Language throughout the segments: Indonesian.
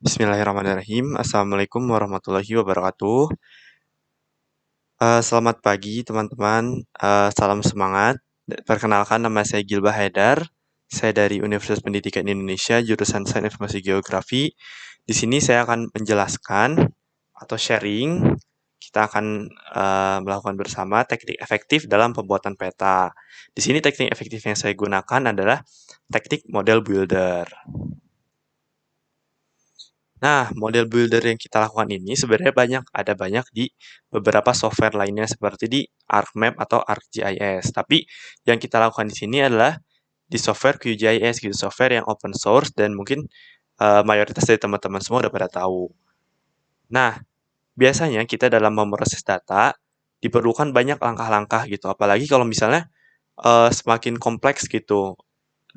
Bismillahirrahmanirrahim. Assalamualaikum warahmatullahi wabarakatuh. Selamat pagi teman-teman. Salam semangat. Perkenalkan, nama saya Gilbah Haidar. Saya dari Universitas Pendidikan Indonesia, jurusan Sains Informasi Geografi. Di sini saya akan menjelaskan atau sharing. Kita akan melakukan bersama teknik efektif dalam pembuatan peta. Di sini teknik efektif yang saya gunakan adalah teknik model builder. Nah, model builder yang kita lakukan ini sebenarnya ada banyak di beberapa software lainnya seperti di ArcMap atau ArcGIS. Tapi yang kita lakukan di sini adalah di software QGIS gitu, software yang open source dan mungkin mayoritas dari teman-teman semua udah pada tahu. Nah, biasanya kita dalam memproses data diperlukan banyak langkah-langkah gitu, apalagi kalau misalnya semakin kompleks gitu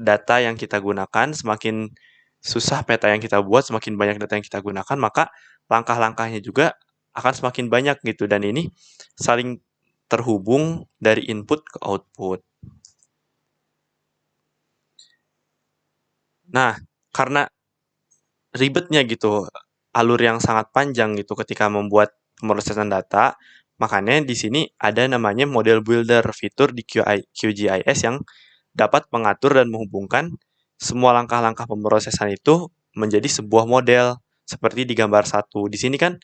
data yang kita gunakan, semakin susah peta yang kita buat, semakin banyak data yang kita gunakan, maka langkah-langkahnya juga akan semakin banyak gitu. Dan ini saling terhubung dari input ke output. Nah, karena ribetnya gitu, alur yang sangat panjang gitu ketika membuat pemrosesan data, makanya di sini ada namanya model builder, fitur di QGIS yang dapat mengatur dan menghubungkan semua langkah-langkah pemrosesan itu menjadi sebuah model seperti di gambar 1. Di sini kan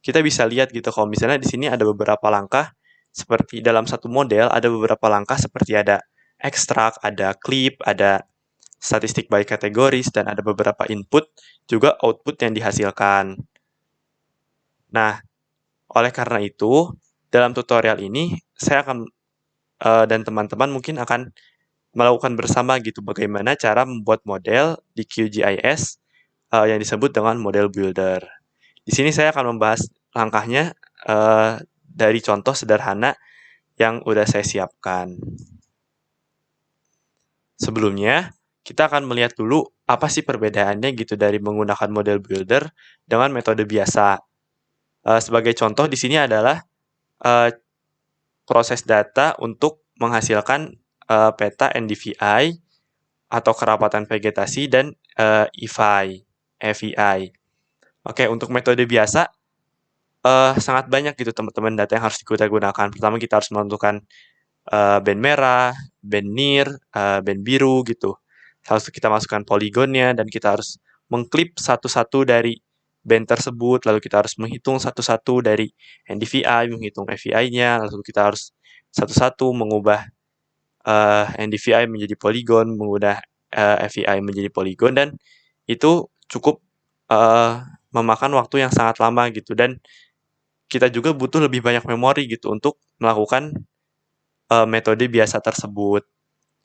kita bisa lihat gitu kalau misalnya di sini ada beberapa langkah seperti dalam satu model ada beberapa langkah seperti ada ekstrak, ada clip, ada statistik by kategoris dan ada beberapa input juga output yang dihasilkan. Nah, oleh karena itu dalam tutorial ini saya akan dan teman-teman mungkin akan melakukan bersama gitu bagaimana cara membuat model di QGIS yang disebut dengan model builder. Di sini saya akan membahas langkahnya dari contoh sederhana yang udah saya siapkan. Sebelumnya, kita akan melihat dulu apa sih perbedaannya gitu dari menggunakan model builder dengan metode biasa. Sebagai contoh di sini adalah proses data untuk menghasilkan peta NDVI atau kerapatan vegetasi dan EVI. Oke, untuk metode biasa sangat banyak gitu teman-teman data yang harus kita gunakan. Pertama kita harus menentukan band merah, band near, band biru gitu. Harus kita masukkan poligonnya dan kita harus mengklip satu-satu dari band tersebut, lalu kita harus menghitung satu-satu dari NDVI, menghitung FVI-nya, lalu kita harus satu-satu mengubah NDVI menjadi poligon, mengubah FVI menjadi poligon, dan itu cukup memakan waktu yang sangat lama gitu, dan kita juga butuh lebih banyak memori gitu untuk melakukan metode biasa tersebut.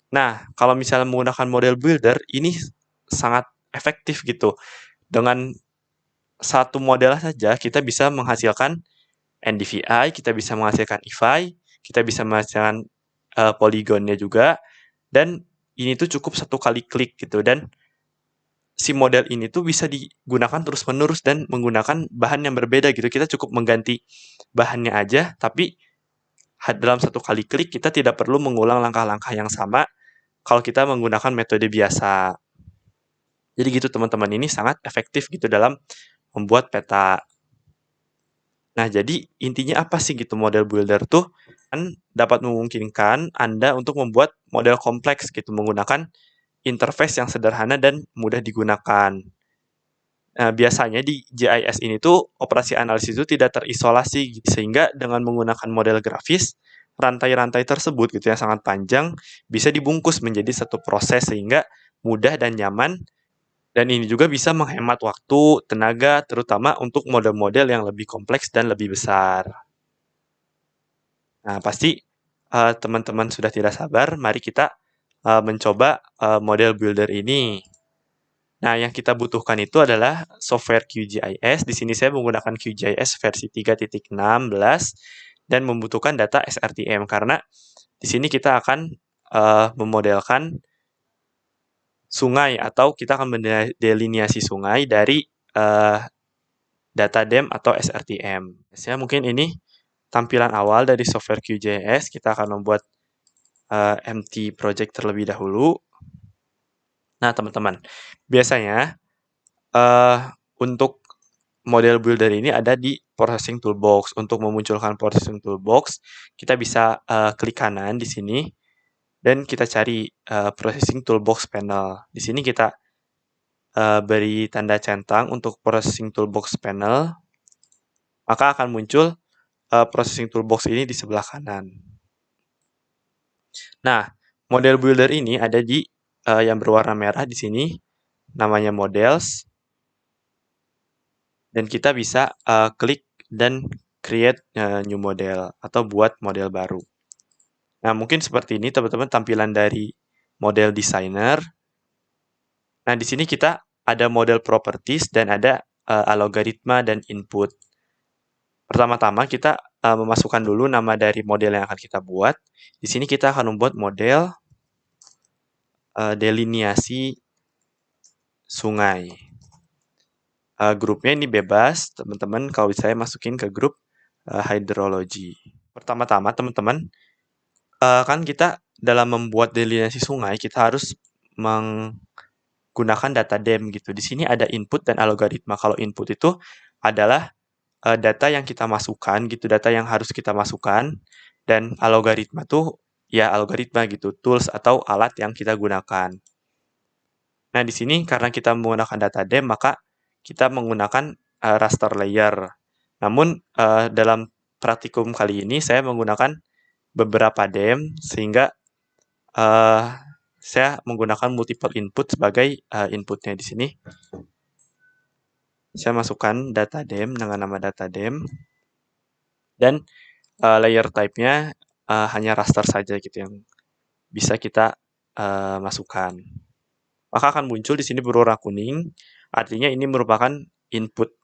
Nah, kalau misalnya menggunakan model builder, ini sangat efektif gitu. Dengan satu model saja, kita bisa menghasilkan NDVI, kita bisa menghasilkan EVI, kita bisa menghasilkan poligonnya juga, dan ini tuh cukup satu kali klik gitu, dan si model ini tuh bisa digunakan terus-menerus dan menggunakan bahan yang berbeda gitu. Kita cukup mengganti bahannya aja, tapi dalam satu kali klik kita tidak perlu mengulang langkah-langkah yang sama kalau kita menggunakan metode biasa. Jadi gitu teman-teman, ini sangat efektif gitu dalam membuat peta. Nah, jadi intinya apa sih gitu model builder tuh? Kan dapat memungkinkan Anda untuk membuat model kompleks gitu menggunakan interface yang sederhana dan mudah digunakan. Nah, biasanya di GIS ini tuh operasi analisis itu tidak terisolasi sehingga dengan menggunakan model grafis rantai-rantai tersebut gitu yang sangat panjang bisa dibungkus menjadi satu proses sehingga mudah dan nyaman, dan ini juga bisa menghemat waktu, tenaga, terutama untuk model-model yang lebih kompleks dan lebih besar. Nah, pasti teman-teman sudah tidak sabar, mari kita mencoba model builder ini. Nah, yang kita butuhkan itu adalah software QGIS. Di sini saya menggunakan QGIS versi 3.16 dan membutuhkan data SRTM karena di sini kita akan memodelkan sungai atau kita akan mendelineasi sungai dari data DEM atau SRTM. Saya mungkin ini tampilan awal dari software QGIS. Kita akan membuat empty project terlebih dahulu. Nah, teman-teman, biasanya untuk model builder ini ada di processing toolbox. Untuk memunculkan processing toolbox, kita bisa klik kanan di sini dan kita cari processing toolbox panel. Di sini kita beri tanda centang untuk processing toolbox panel, maka akan muncul processing toolbox ini di sebelah kanan. Nah, model builder ini ada di yang berwarna merah di sini, namanya models, dan kita bisa klik dan create new model atau buat model baru. Nah, mungkin seperti ini teman-teman tampilan dari model designer. Nah, di sini kita ada model properties dan ada algoritma dan input. Pertama-tama kita memasukkan dulu nama dari model yang akan kita buat. Di sini kita akan membuat model deliniasi sungai. Grupnya ini bebas, teman-teman kalau saya masukin ke grup hydrology. Pertama-tama teman-teman, kan kita dalam membuat deliniasi sungai, kita harus menggunakan data DEM gitu. Di sini ada input dan algoritma. Kalau input itu adalah data yang kita masukkan gitu, data yang harus kita masukkan, dan algoritma tuh ya algoritma gitu, tools atau alat yang kita gunakan. Nah, di sini karena kita menggunakan data DEM, maka kita menggunakan raster layer. Namun dalam praktikum kali ini saya menggunakan beberapa DEM sehingga saya menggunakan multiple input sebagai inputnya di sini. Saya masukkan data DEM dengan nama data DEM dan layer type-nya hanya raster saja gitu yang bisa kita masukkan. Maka akan muncul di sini berwarna kuning, artinya ini merupakan input.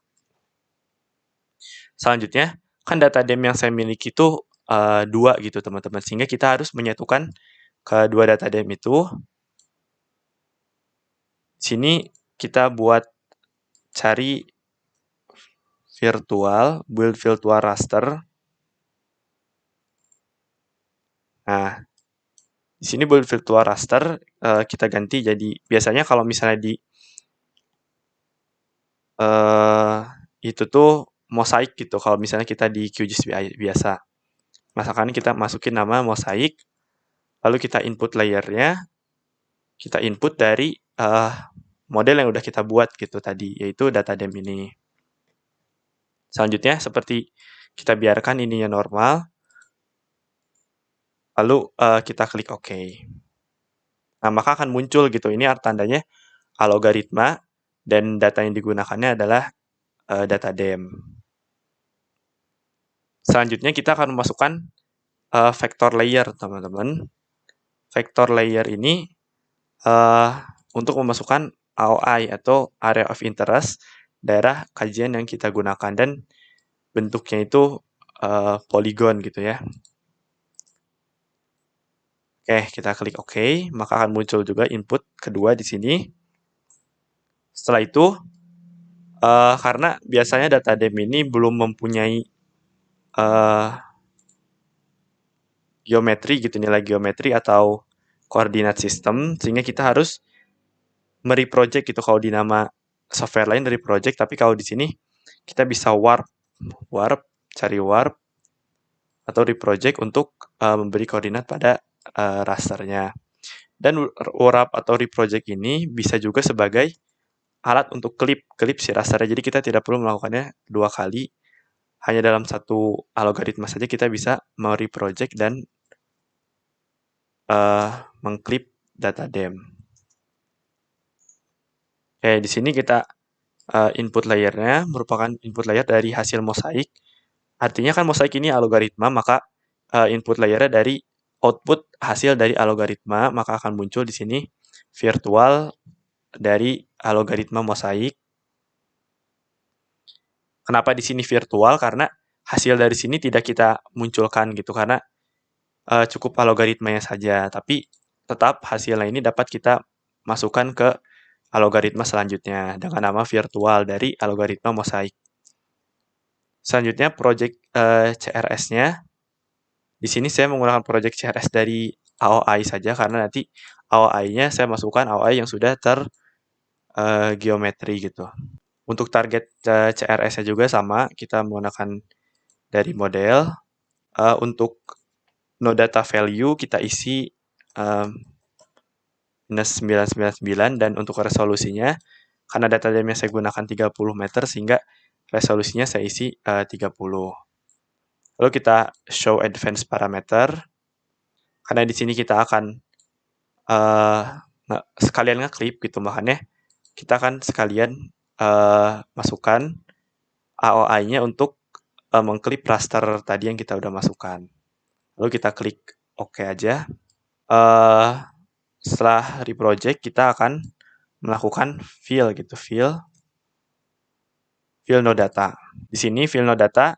Selanjutnya, kan data DEM yang saya miliki itu 2 gitu teman-teman, sehingga kita harus menyatukan kedua data DEM itu. Di sini kita buat cari build virtual raster. Nah, di sini build virtual raster kita ganti jadi, biasanya kalau misalnya di itu tuh mosaik gitu, kalau misalnya kita di QGIS biasa. Misalkan kita masukin nama mosaik, lalu kita input layernya, kita input dari model yang udah kita buat gitu tadi, yaitu data DEM ini. Selanjutnya, seperti kita biarkan ininya normal, lalu kita klik OK. Nah, maka akan muncul gitu, ini tandanya algoritma, dan data yang digunakannya adalah data DEM. Selanjutnya, kita akan memasukkan vector layer, teman-teman. Vector layer ini untuk memasukkan AOI atau Area of Interest, daerah kajian yang kita gunakan, dan bentuknya itu poligon gitu ya. Oke, kita klik OK, maka akan muncul juga input kedua di sini. Setelah itu, karena biasanya data DEM ini belum mempunyai geometri gitu, nilai geometri atau koordinat sistem, sehingga kita harus mereproject gitu. Kalau di nama software lain dari project, tapi kalau di sini kita bisa cari warp atau reproject untuk memberi koordinat pada rasternya. Dan warp atau reproject ini bisa juga sebagai alat untuk klip si rasternya. Jadi kita tidak perlu melakukannya 2 kali, hanya dalam satu algoritma saja kita bisa mereproject dan mengklip data DEM. Oke, di sini kita input layernya merupakan input layer dari hasil mosaik. Artinya kan mosaik ini algoritma, maka input layernya dari output hasil dari algoritma, maka akan muncul di sini virtual dari algoritma mosaik. Kenapa di sini virtual? Karena hasil dari sini tidak kita munculkan gitu, karena cukup algoritmanya saja, tapi tetap hasilnya ini dapat kita masukkan ke algoritma selanjutnya dengan nama virtual dari algoritma mosaik. Selanjutnya project CRS-nya. Di sini saya menggunakan project CRS dari AOI saja karena nanti AOI-nya saya masukkan AOI yang sudah geometri gitu. Untuk target CRS-nya juga sama, kita menggunakan dari model. Untuk no data value kita isi minus 999, dan untuk resolusinya, karena data RAM yang saya gunakan 30 meter, sehingga resolusinya saya isi 30. Lalu kita show advanced parameter, karena di sini kita akan sekalian ngeklip gitu, makanya kita akan sekalian masukkan AOI-nya untuk mengklip raster tadi yang kita udah masukkan. Lalu kita klik OK aja. Setelah reproject, kita akan melakukan fill gitu, fill no data. Di sini fill no data,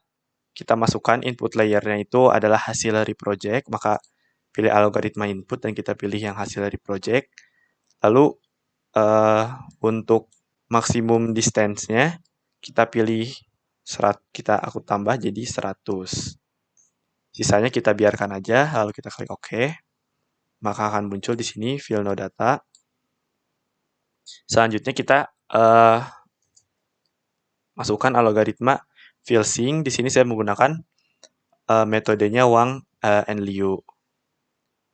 kita masukkan input layernya itu adalah hasil reproject, maka pilih algoritma input dan kita pilih yang hasil reproject. Lalu untuk maksimum distance-nya kita pilih aku tambah jadi 100. Sisanya kita biarkan aja, lalu kita klik OK. Maka akan muncul di sini fill no data. Selanjutnya kita masukkan algoritma fill sync. Di sini saya menggunakan metodenya Wang and Liu.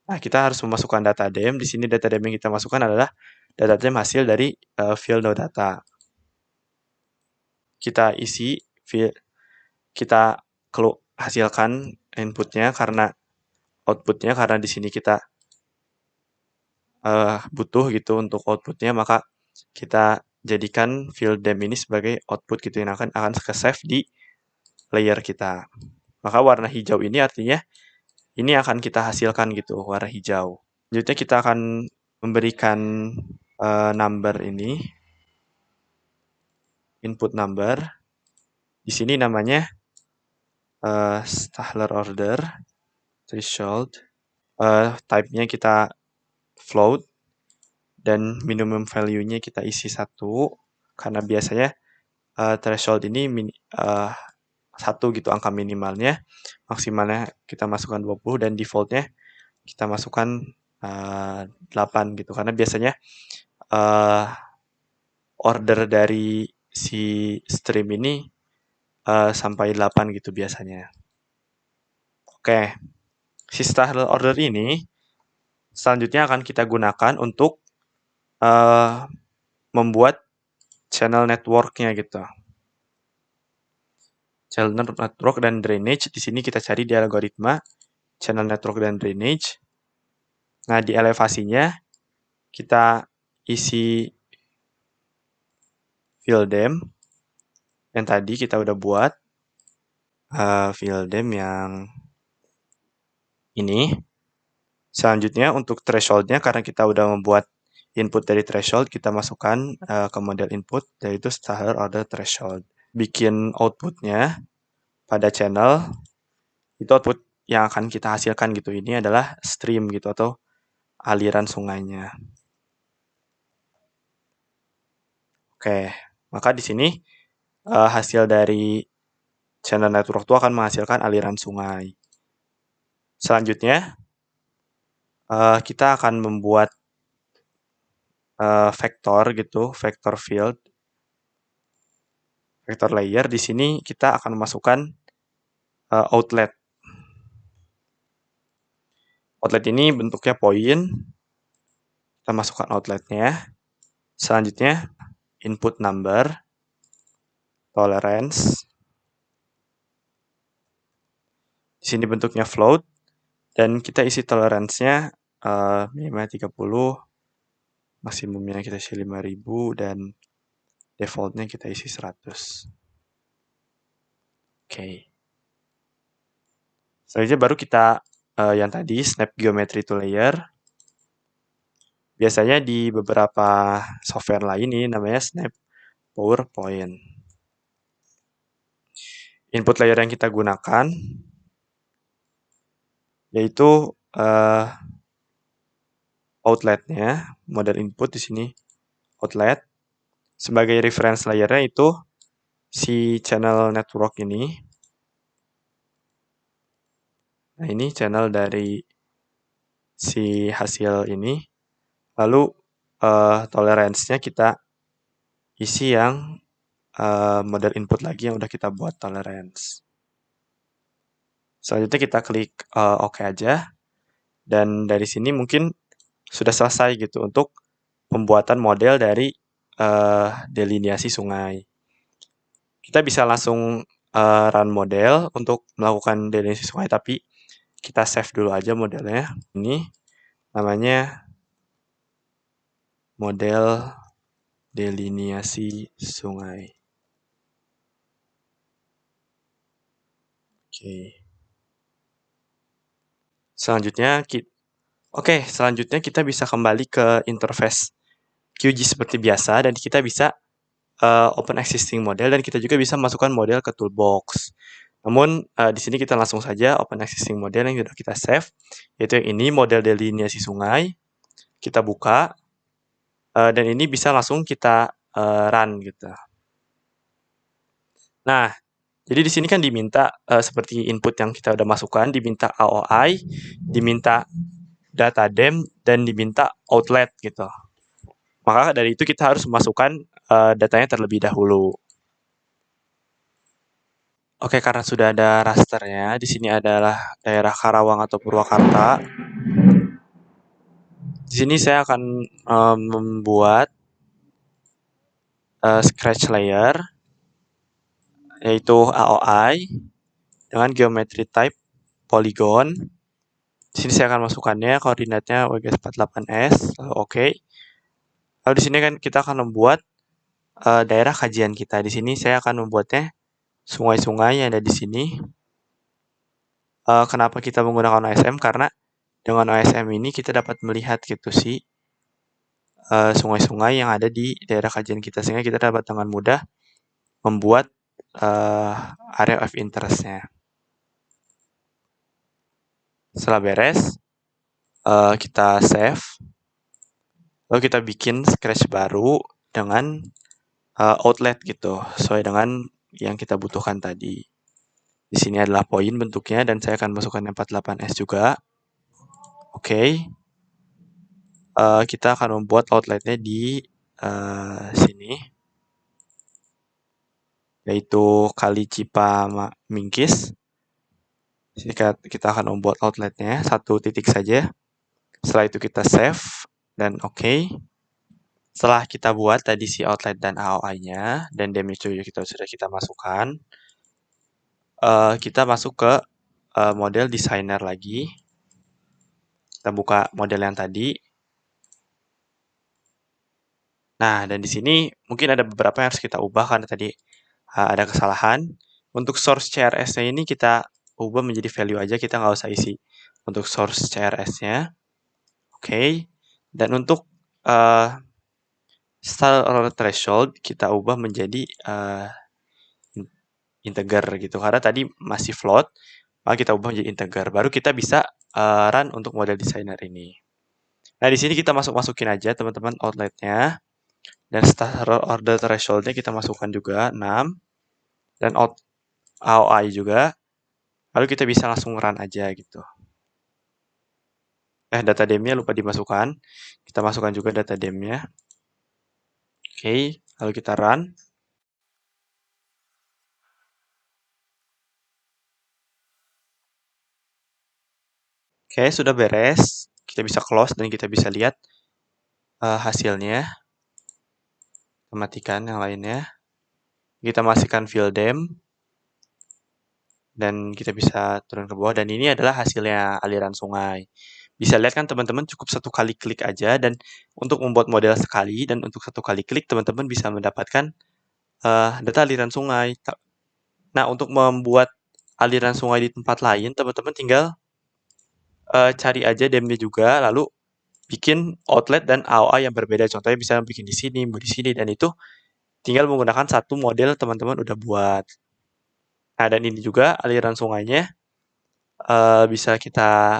Nah, kita harus memasukkan data DEM. Di sini data DEM yang kita masukkan adalah data DEM hasil dari fill no data. Kita isi, kita hasilkan inputnya karena outputnya, karena di sini kita butuh gitu untuk outputnya, maka kita jadikan fill DEM ini sebagai output gitu yang akan ke-save di layer kita. Maka warna hijau ini artinya ini akan kita hasilkan gitu, warna hijau. Selanjutnya kita akan memberikan number ini, input number. Di sini namanya Stahler order, threshold. Type-nya kita float, dan minimum value-nya kita isi 1, karena biasanya threshold ini 1 gitu angka minimalnya, maksimalnya kita masukkan 20, dan defaultnya kita masukkan 8 gitu, karena biasanya order dari si stream ini sampai 8 gitu biasanya. Oke, si Stahler order ini selanjutnya akan kita gunakan untuk membuat channel network-nya gitu. Channel network dan drainage, di sini kita cari di algoritma channel network dan drainage. Nah, di elevasinya kita isi fill DEM yang tadi kita udah buat, fill DEM yang ini. Selanjutnya untuk threshold-nya, karena kita udah membuat input dari threshold, kita masukkan ke model input, yaitu Stahler order threshold. Bikin output-nya pada channel, itu output yang akan kita hasilkan gitu. Ini adalah stream gitu, atau aliran sungainya. Oke, maka di sini hasil dari channel network itu akan menghasilkan aliran sungai. Selanjutnya, kita akan membuat vektor gitu, vector field, vector layer. Di sini kita akan memasukkan outlet. Outlet ini bentuknya point. Kita masukkan outletnya. Selanjutnya, input number, tolerance. Di sini bentuknya float, dan kita isi tolerance-nya minimal 30, maksimumnya kita isi 5000, dan default-nya kita isi 100. Oke. Selanjutnya baru kita yang tadi snap geometry to layer. Biasanya di beberapa software lain ini namanya snap PowerPoint. Input layer yang kita gunakan yaitu outletnya, model input di sini outlet. Sebagai reference layernya itu si channel network ini. Nah, ini channel dari si hasil ini. Lalu tolerance-nya kita isi yang model input lagi yang udah kita buat tolerance. Selanjutnya kita klik OK aja. Dan dari sini mungkin sudah selesai gitu untuk pembuatan model dari deliniasi sungai. Kita bisa langsung run model untuk melakukan deliniasi sungai, tapi kita save dulu aja modelnya. Ini namanya model deliniasi sungai. Oke. Selanjutnya kita bisa kembali ke interface QG seperti biasa, dan kita bisa open existing model, dan kita juga bisa masukkan model ke toolbox. Namun di sini kita langsung saja open existing model yang sudah kita save, yaitu yang ini, model deliniasi sungai. Kita buka, dan ini bisa langsung kita run gitu. Nah, jadi di sini kan diminta seperti input yang kita udah masukkan, diminta AOI, diminta data dem, dan diminta outlet gitu. Maka dari itu kita harus memasukkan datanya terlebih dahulu. Oke, karena sudah ada rasternya, di sini adalah daerah Karawang atau Purwakarta. Di sini saya akan membuat scratch layer, yaitu AOI dengan geometry type polygon. Di sini saya akan masukkannya koordinatnya WGS48S, lalu oke. Lalu di sini kan kita akan membuat daerah kajian kita. Di sini saya akan membuatnya sungai-sungai yang ada di sini. Kenapa kita menggunakan OSM? Karena dengan OSM ini kita dapat melihat gitu sih sungai-sungai yang ada di daerah kajian kita, sehingga kita dapat dengan mudah membuat area of interest-nya. Setelah beres, kita save, lalu kita bikin scratch baru dengan outlet gitu, sesuai dengan yang kita butuhkan tadi. Di sini adalah poin bentuknya, dan saya akan masukkan 48S juga. Oke. Kita akan membuat outletnya di sini, yaitu Kali Cipamingkis. Sini kita akan membuat outletnya satu titik saja. Setelah itu kita save dan oke. Setelah kita buat tadi si outlet dan AOI-nya, dan damage juga sudah kita masukkan, kita masuk ke model designer lagi. Kita buka model yang tadi. Nah, dan di sini mungkin ada beberapa yang harus kita ubah karena tadi ada kesalahan. Untuk source CRS-nya ini kita ubah menjadi value aja, kita nggak usah isi untuk source CRS-nya. Oke. Dan untuk style or threshold kita ubah menjadi integer gitu, karena tadi masih float, maka kita ubah menjadi integer. Baru kita bisa run untuk model designer ini. Nah, di sini kita masukin aja teman-teman outletnya, dan style order threshold-nya kita masukkan juga 6, dan AOI juga. Lalu kita bisa langsung run aja gitu. Data dem-nya lupa dimasukkan. Kita masukkan juga data dem-nya. Oke, lalu kita run. Oke, sudah beres. Kita bisa close dan kita bisa lihat hasilnya. Kita matikan yang lainnya. Kita masukkan fill dem. Dan kita bisa turun ke bawah. Dan ini adalah hasilnya aliran sungai. Bisa lihat kan teman-teman, cukup satu kali klik aja. Dan untuk membuat model sekali, dan untuk satu kali klik, teman-teman bisa mendapatkan data aliran sungai. Nah, untuk membuat aliran sungai di tempat lain, teman-teman tinggal cari aja dem-nya juga, lalu bikin outlet dan AOI yang berbeda. Contohnya bisa bikin di sini, di sini, dan itu tinggal menggunakan satu model teman-teman udah buat. Nah, dan ini juga aliran sungainya bisa kita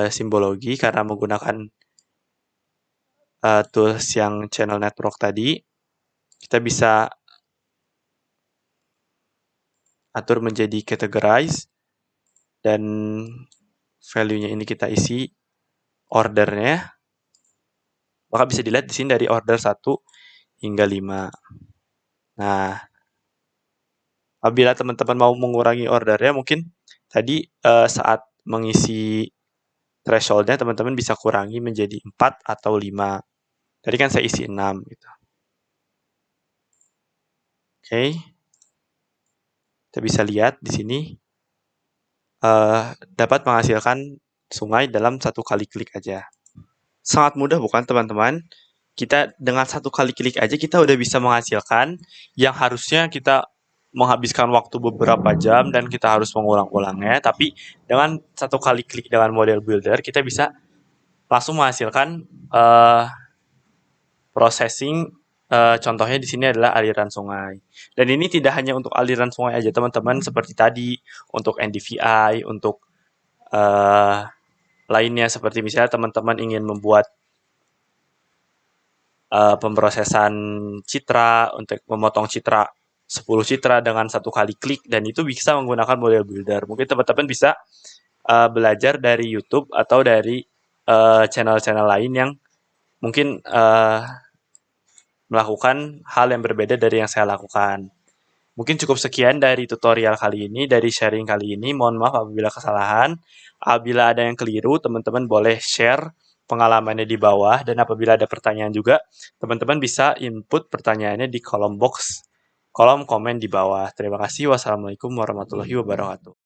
simbologi karena menggunakan tools yang channel network tadi. Kita bisa atur menjadi categorize, dan value-nya ini kita isi ordernya. Maka bisa dilihat di sini dari order 1 hingga 5. Nah, Apabila teman-teman mau mengurangi ordernya, mungkin tadi saat mengisi thresholdnya teman-teman bisa kurangi menjadi 4 atau 5. Tadi kan saya isi 6 gitu. Oke. Kita bisa lihat di sini dapat menghasilkan sungai dalam satu kali klik aja. Sangat mudah bukan teman-teman? Kita dengan satu kali klik aja kita udah bisa menghasilkan yang harusnya kita menghabiskan waktu beberapa jam dan kita harus mengulang-ulangnya, tapi dengan satu kali klik dengan model builder kita bisa langsung menghasilkan processing. Contohnya di sini adalah aliran sungai. Dan ini tidak hanya untuk aliran sungai aja teman-teman, seperti tadi untuk NDVI, untuk lainnya seperti misalnya teman-teman ingin membuat pemrosesan citra untuk memotong citra 10 citra dengan satu kali klik, dan itu bisa menggunakan model builder. Mungkin teman-teman bisa belajar dari YouTube atau dari channel-channel lain yang mungkin melakukan hal yang berbeda dari yang saya lakukan. Mungkin cukup sekian dari tutorial kali ini, dari sharing kali ini. Mohon maaf apabila kesalahan. Apabila ada yang keliru, teman-teman boleh share pengalamannya di bawah. Dan apabila ada pertanyaan juga, teman-teman bisa input pertanyaannya di kolom komen di bawah. Terima kasih. Wassalamualaikum warahmatullahi wabarakatuh.